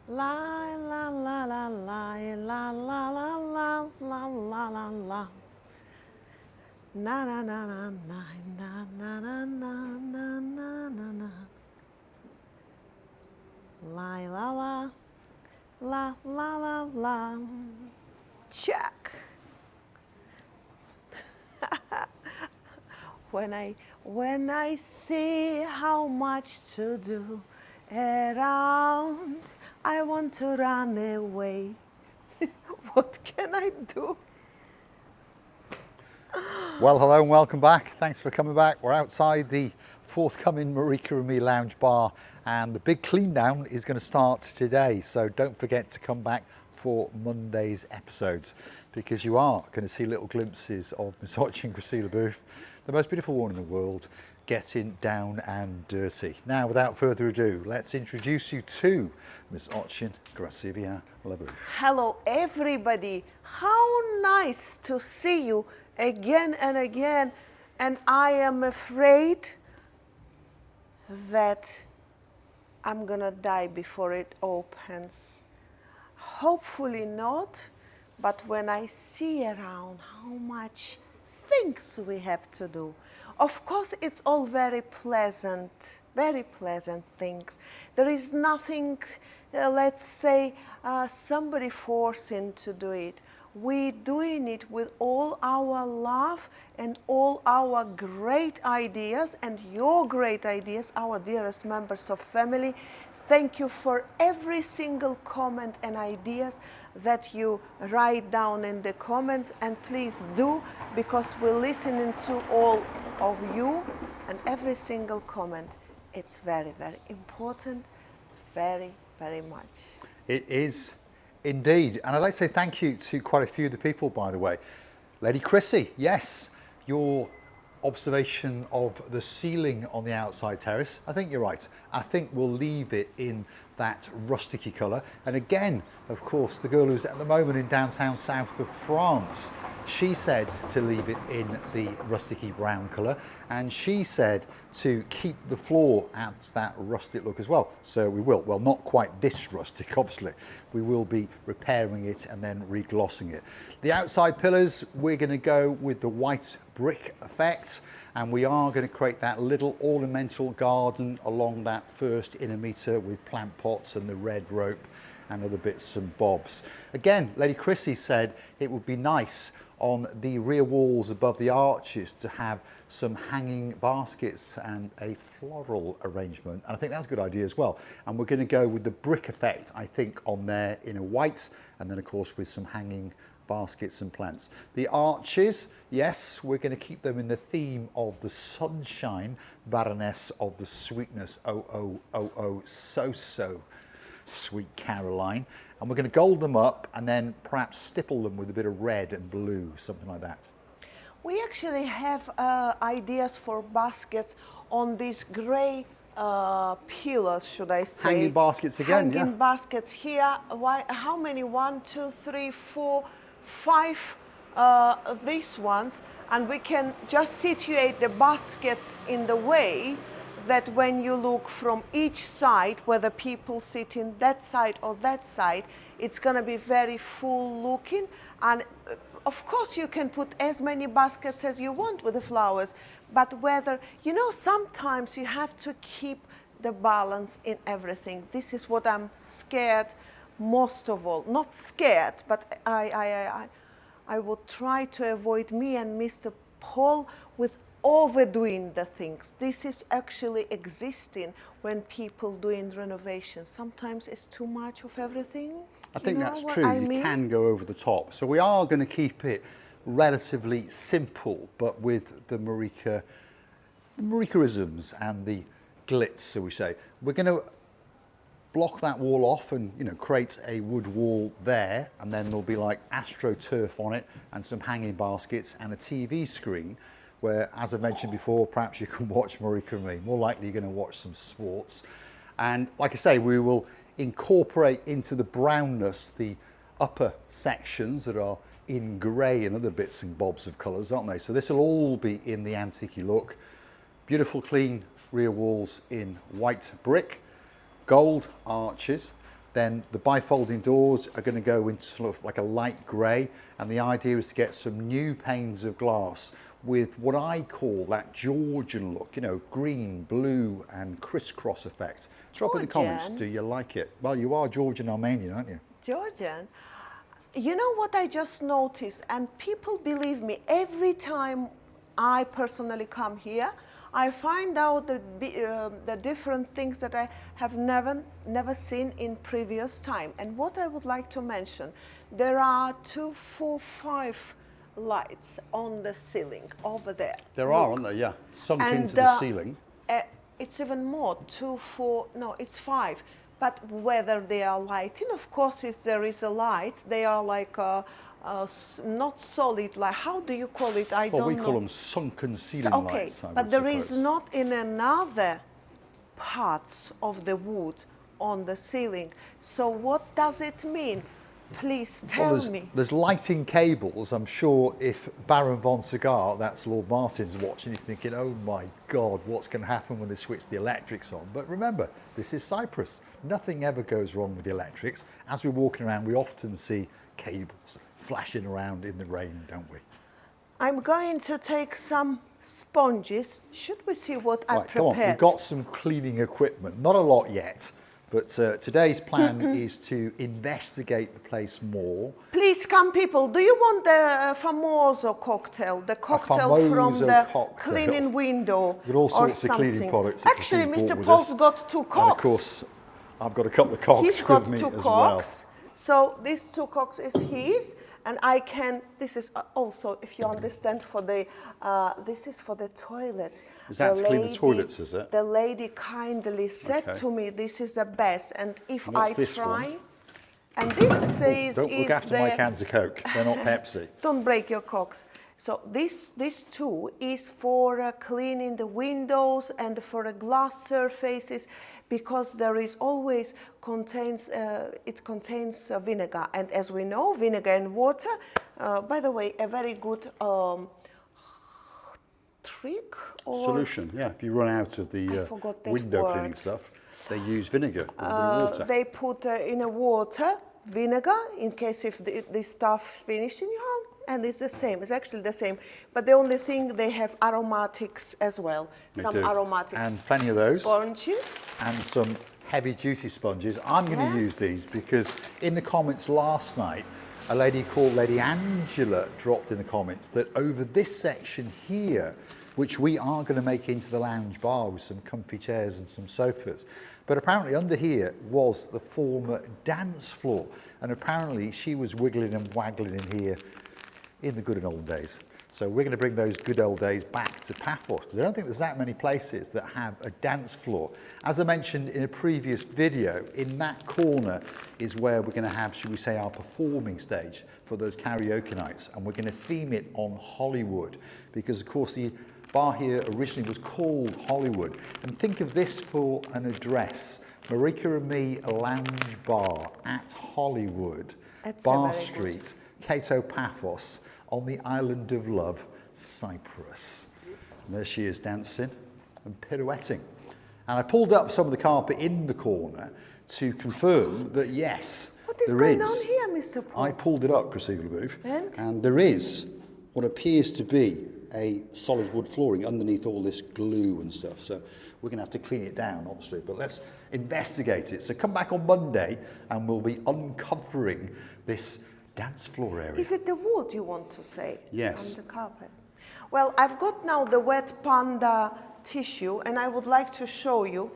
La la la la la la la la la la la la la. Na na na na na na na na na na na na na. La la la la la la la. Check. When I see how much to do around, I want to run away. What can I do? Well, hello and welcome back. Thanks for coming back. We're outside the forthcoming Marika and Me Lounge Bar, and the big clean down is going to start today. So don't forget to come back for Monday's episodes, because you are going to see little glimpses of Miss Ochin Gracila Booth, the most beautiful woman in the world, getting down and dirty. Now, without further ado, let's introduce you to Miss Ochin Gracila Booth. Hello, everybody. How nice to see you again and again. And I am afraid that I'm gonna die before it opens. Hopefully not, but when I see around how much things we have to do, of course it's all very pleasant things. There is nothing, let's say, somebody forcing to do it. We're doing it with all our love and all our great ideas and your great ideas, our dearest members of family. Thank you for every single comment and ideas that you write down in the comments, and please do, because we're listening to all of you and every single comment. It's very, very important, very, very much. It is indeed. And I'd like to say thank you to quite a few of the people, by the way. Lady Chrissy, yes, your observation of the ceiling on the outside terrace, I think you're right. I think we'll leave it in that rusticy colour. And again, of course, the girl who's at the moment in downtown south of France, she said to leave it in the rusticy brown colour, and she said to keep the floor at that rustic look as well. So we will, well, not quite this rustic, obviously. We will be repairing it and then reglossing it. The outside pillars, we're going to go with the white brick effect, and we are going to create that little ornamental garden along that first inner metre with plant pots and the red rope and other bits and bobs. Again, Lady Chrissy said it would be nice on the rear walls above the arches to have some hanging baskets and a floral arrangement, and I think that's a good idea as well. And we're going to go with the brick effect, I think, on there in a white, and then of course with some hanging baskets and plants. The arches, yes, we're going to keep them in the theme of the sunshine, Baroness of the sweetness, oh, oh, oh, oh, so sweet Caroline. And we're going to gold them up and then perhaps stipple them with a bit of red and blue, something like that. We actually have ideas for baskets on these grey pillars, should I say. Hanging baskets again, Hanging yeah. baskets here. Why? How many? 1, 2, 3, 4, 5 these ones. And we can just situate the baskets in the way that when you look from each side, whether people sit in that side or that side, it's going to be very full looking. And of course you can put as many baskets as you want with the flowers, but whether, you know, sometimes you have to keep the balance in everything. This is what I'm scared most of all. Not scared, but I will try to avoid, me and Mr. Paul, with overdoing the things. This is actually existing when people doing renovations. Sometimes it's too much of everything. I think that's true. You can go over the top. So we are going to keep it relatively simple, but with the Marikaisms and the glitz, so we say. We're going to block that wall off and, you know, create a wood wall there, and then there'll be like AstroTurf on it and some hanging baskets and a TV screen where, as I mentioned before, perhaps you can watch Marika and Me. More likely you're going to watch some sports. And like I say, we will incorporate into the brownness the upper sections that are in grey and other bits and bobs of colours, aren't they? So this will all be in the antique look. Beautiful clean rear walls in white brick, gold arches, Then the bifolding doors are going to go into sort of like a light grey, and the idea is to get some new panes of glass with what I call that Georgian look, you know, green, blue and crisscross effect. Drop in the comments, do you like it? Well, you are Georgian Armenian, aren't you? Georgian. You know what I just noticed, and people believe me, every time I personally come here, I find out the different things that I have never seen in previous time. And what I would like to mention, there are 2, 4, 5 lights on the ceiling over there. There are, aren't there? Yeah, sunk into the ceiling. It's even more, 2, 4, no, it's 5. But whether they are lighting, of course, if there is a light, they are like not solid, like, how do you call it? I don't know. Well, we call them sunken ceiling lights, I but would there suppose. is not in another parts of the wood on the ceiling. So what does it mean? Please tell me. There's lighting cables. I'm sure if Baron von Cigar, that's Lord Martin's, watching, he's thinking, oh my God, what's going to happen when they switch the electrics on? But remember, this is Cyprus. Nothing ever goes wrong with the electrics. As we're walking around, we often see cables flashing around in the rain, don't we? I'm going to take some sponges. Should we see what I prepared? Come on, we've got some cleaning equipment. Not a lot yet. But today's plan is to investigate the place more. Please come, people. Do you want the famoso cocktail? The cocktail from the cleaning window. With all sorts of cleaning products. Actually, Mr. Paul's got 2 cocks. And of course, I've got a couple of cocks with me as well. So these 2 cocks is his. And I can, this is also, if you understand, for the, this is for the toilets. Is that to clean the toilets, is it? The lady kindly said to me, this is the best. And if I try, and this says don't look after my cans of Coke, they're not Pepsi. Don't break your cocks. So this too is for cleaning the windows and for the glass surfaces, because there is always it contains vinegar, and as we know, vinegar and water. By the way, a very good trick or solution. Yeah, if you run out of the window cleaning stuff, they use vinegar or water. They put in a water vinegar in case if this stuff finished in your home. And it's the same, it's actually the same. But the only thing, they have aromatics as well. Some aromatics. And plenty of those. Sponges. And some heavy duty sponges. I'm going to use these because in the comments last night, a lady called Lady Angela dropped in the comments that over this section here, which we are going to make into the lounge bar with some comfy chairs and some sofas, but apparently under here was the former dance floor. And apparently she was wiggling and waggling in here in the good and old days. So we're going to bring those good old days back to Paphos, because I don't think there's that many places that have a dance floor. As I mentioned in a previous video, in that corner is where we're going to have, should we say, our performing stage for those karaoke nights, and we're going to theme it on Hollywood, because of course the bar here originally was called Hollywood. And think of this for an address: Marika and Me Lounge Bar at Hollywood, Bar Street, Cato Paphos, on the island of love, Cyprus. And there she is dancing and pirouetting. And I pulled up some of the carpet in the corner to confirm that yes, what is going on here, Mr. Paul? I pulled it up, Chrissy Labouve, and there is what appears to be a solid wood flooring underneath all this glue and stuff. So we're going to have to clean it down, obviously, but let's investigate it. So come back on Monday and we'll be uncovering this dance floor area. Is it the wood you want to say? Yes. On the carpet. Well, I've got now the wet panda tissue, and I would like to show you.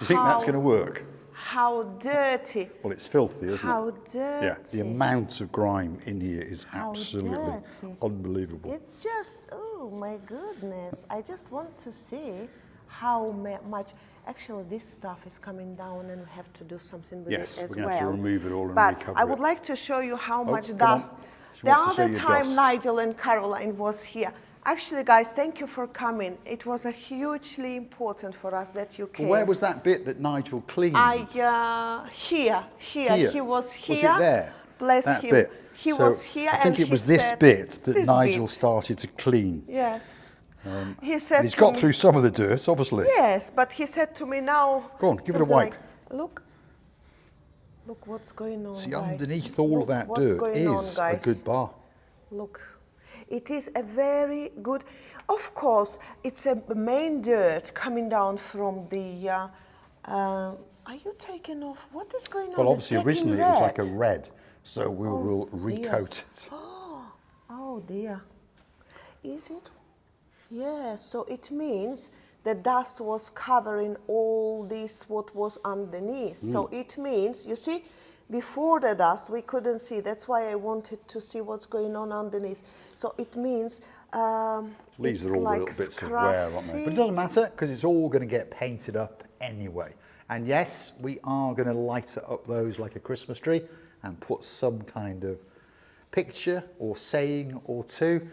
You think that's going to work? How dirty. Well, it's filthy, isn't it? How dirty. Yeah, the amount of grime in here is absolutely unbelievable. It's just, oh my goodness. I just want to see how much. Actually, this stuff is coming down and we have to do something with it as well. Yes, we're going to have to remove it all and recover it. I would like to show you how much dust. The other time Nigel and Caroline was here. Actually, guys, thank you for coming. It was hugely important for us that you came. Well, where was that bit that Nigel cleaned? Here. He was here. Was it there? Bless that him. Bit. He was here. I think it was this bit that Nigel started to clean. Yes. He said he's got through some of the dirt, obviously. Yes, but he said to me now. Go on, give it a wipe. Like, look. Look what's going on, See, guys. underneath all of Look that what's dirt going on, is a guys. good bar. Look, it is a very good, of course, it's a main dirt coming down from the, are you taking off? What is going on? Well, It's obviously, getting originally it was like a red. red, so we will dear. recoat it. Oh dear. Is it? Yeah, so it means the dust was covering all this what was underneath. So it means, you see, before the dust we couldn't see. That's why I wanted to see what's going on underneath. So it means These it's are all like the little bits of wear, aren't they? But it doesn't matter because it's all going to get painted up anyway. And yes, we are going to light up those like a Christmas tree and put some kind of picture or saying or two.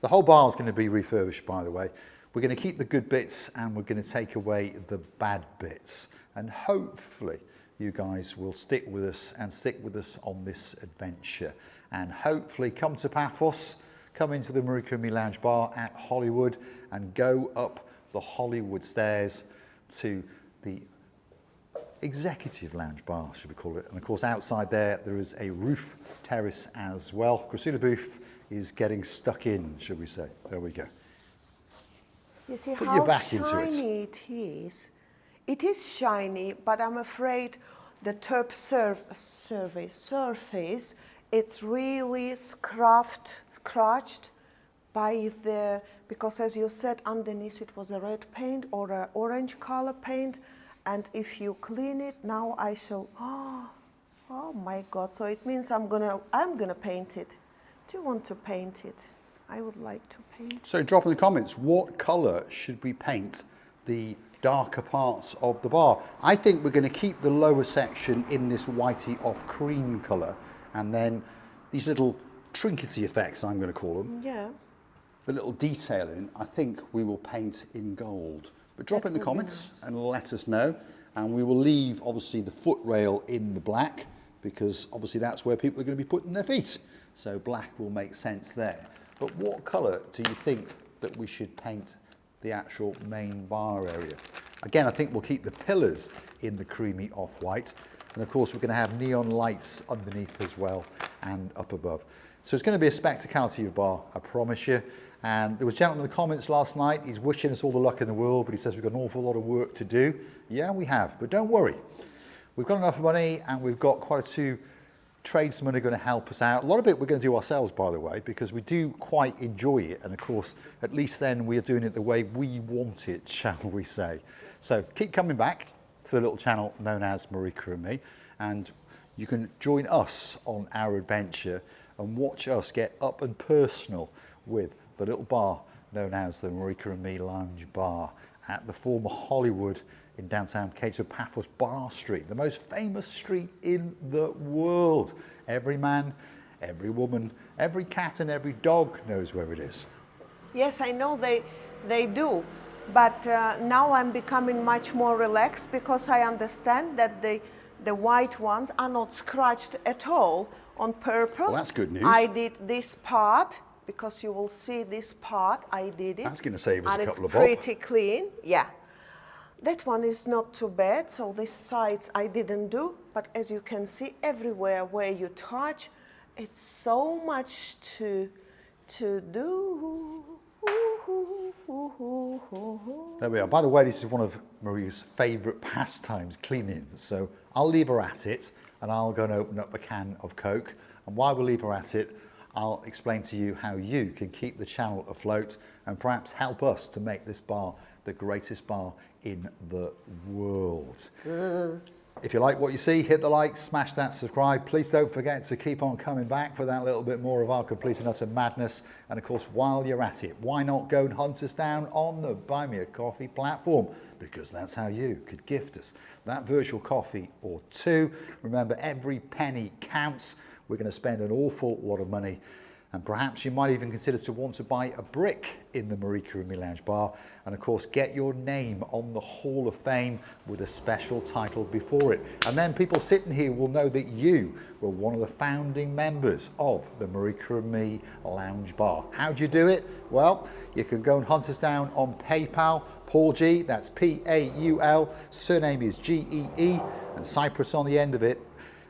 The whole bar is going to be refurbished, by the way. We're going to keep the good bits and we're going to take away the bad bits. And hopefully you guys will stick with us and stick with us on this adventure. And hopefully come to Paphos, come into the Marika and Me Lounge Bar at Hollywood and go up the Hollywood stairs to the executive lounge bar, should we call it. And of course outside there is a roof terrace as well. Christina Booth is getting stuck in, should we say. There we go. You see Put how your back into shiny it is. It is shiny, but I'm afraid the top surface, it's really scratched by the, because as you said, underneath it was a red paint or an orange color paint. And if you clean it, now I shall, oh my God. So it means I'm gonna paint it. Do you want to paint it? I would like to paint. So drop in the comments, what colour should we paint the darker parts of the bar? I think we're going to keep the lower section in this whitey off cream colour, and then these little trinkety effects, I'm going to call them, Yeah. the little detailing, I think we will paint in gold. But drop in the comments and let us know, and we will leave obviously the foot rail in the black, because obviously that's where people are going to be putting their feet. So black will make sense there. But what colour do you think that we should paint the actual main bar area? Again, I think we'll keep the pillars in the creamy off-white. And of course, we're going to have neon lights underneath as well and up above. So it's going to be a spectacality of bar, I promise you. And there was a gentleman in the comments last night, he's wishing us all the luck in the world, but he says we've got an awful lot of work to do. Yeah, we have, but don't worry. We've got enough money and we've got quite a few tradesmen are going to help us out. A lot of it we're going to do ourselves, by the way, because we do quite enjoy it. And of course, at least then we are doing it the way we want it, shall we say. So keep coming back to the little channel known as Marika and Me, and you can join us on our adventure and watch us get up and personal with the little bar known as the Marika and Me Lounge Bar at the former Hollywood in downtown Cato, Paphos Bar Street, the most famous street in the world. Every man, every woman, every cat and every dog knows where it is. Yes, I know they do, but now I'm becoming much more relaxed because I understand that the white ones are not scratched at all on purpose. Well, that's good news. I did this part, because you will see this part, I did it. That's going to save us a couple of bob. And bob. it's pretty clean, yeah. That one is not too bad, so these sides I didn't do, but as you can see, everywhere where you touch, it's so much to do. There we are. By the way, this is one of Marie's favourite pastimes, cleaning. So I'll leave her at it and I'll go and open up a can of Coke. And while we leave her at it, I'll explain to you how you can keep the channel afloat and perhaps help us to make this bar the greatest bar in the world. If you like what you see, hit the like, smash that subscribe. Please don't forget to keep on coming back for that little bit more of our complete and utter madness. And of course, while you're at it, why not go and hunt us down on the Buy Me a Coffee platform? Because that's how you could gift us that virtual coffee or two. Remember, every penny counts. We're going to spend an awful lot of money. And perhaps you might even consider to want to buy a brick in the Marika and Me Lounge Bar. And of course, get your name on the Hall of Fame with a special title before it. And then people sitting here will know that you were one of the founding members of the Marika and Me Lounge Bar. How do you do it? Well, you can go and hunt us down on PayPal, Paul G, that's P-A-U-L, surname is G-E-E, and Cyprus on the end of it.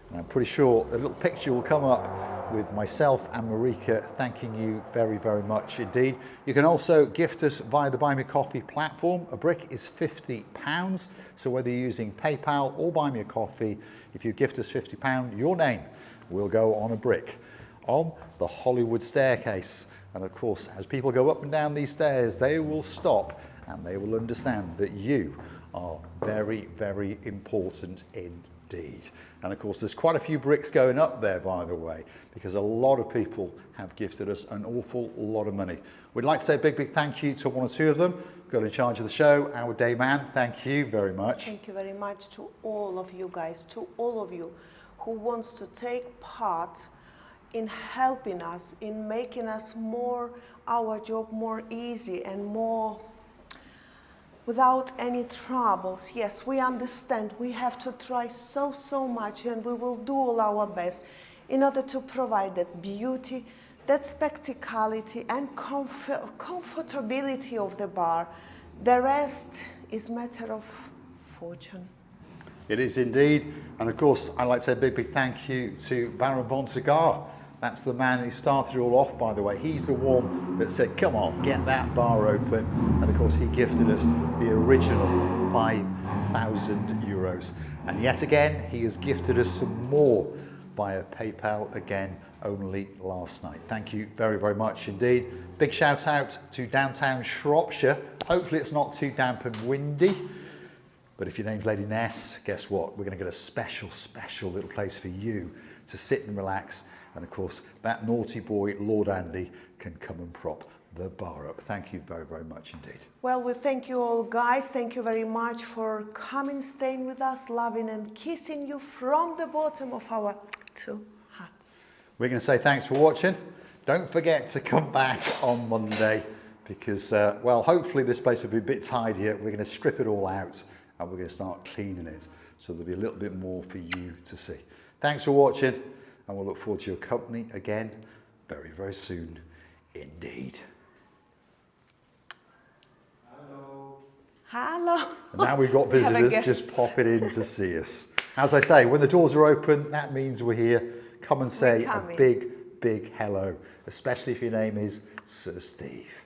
And I'm pretty sure a little picture will come up with myself and Marika thanking you very, very much indeed. You can also gift us via the Buy Me a Coffee platform. A brick is £50. So whether you're using PayPal or Buy Me a Coffee, if you gift us £50, your name will go on a brick on the Hollywood staircase. And of course, as people go up and down these stairs, they will stop and they will understand that you are very, very important indeed. And of course, there's quite a few bricks going up there, by the way, because a lot of people have gifted us an awful lot of money. We'd like to say a big, big thank you to one or two of them. Got in charge of the show, our day man, thank you very much. Thank you very much to all of you guys, to all of you who wants to take part in helping us, in making us our job more easy and more without any troubles. Yes, we understand we have to try so much, and we will do all our best in order to provide that beauty, that spectacleity and comfortability of the bar. The rest is matter of fortune. It is indeed. And of course, I'd like to say a big, big thank you to Baron von Cigar. That's the man who started it all off, by the way. He's the one that said, come on, get that bar open. And of course, he gifted us the original €5,000. And yet again, he has gifted us some more via PayPal again, only last night. Thank you very, very much indeed. Big shout out to downtown Shropshire. Hopefully it's not too damp and windy. But if your name's Lady Ness, guess what? We're going to get a special, special little place for you to sit and relax. And of course, that naughty boy, Lord Andy, can come and prop the bar up. Thank you very, very much indeed. Well, we thank you all, guys. Thank you very much for coming, staying with us, loving and kissing you from the bottom of our two hearts. We're going to say thanks for watching. Don't forget to come back on Monday because, well, hopefully this place will be a bit tidier. We're going to strip it all out and we're going to start cleaning it. So there'll be a little bit more for you to see. Thanks for watching. And we'll look forward to your company again very, very soon indeed. Hello. Hello. And now we've got visitors just popping in to see us. As I say, when the doors are open, that means we're here. Come and say a big, big hello, especially if your name is Sir Steve.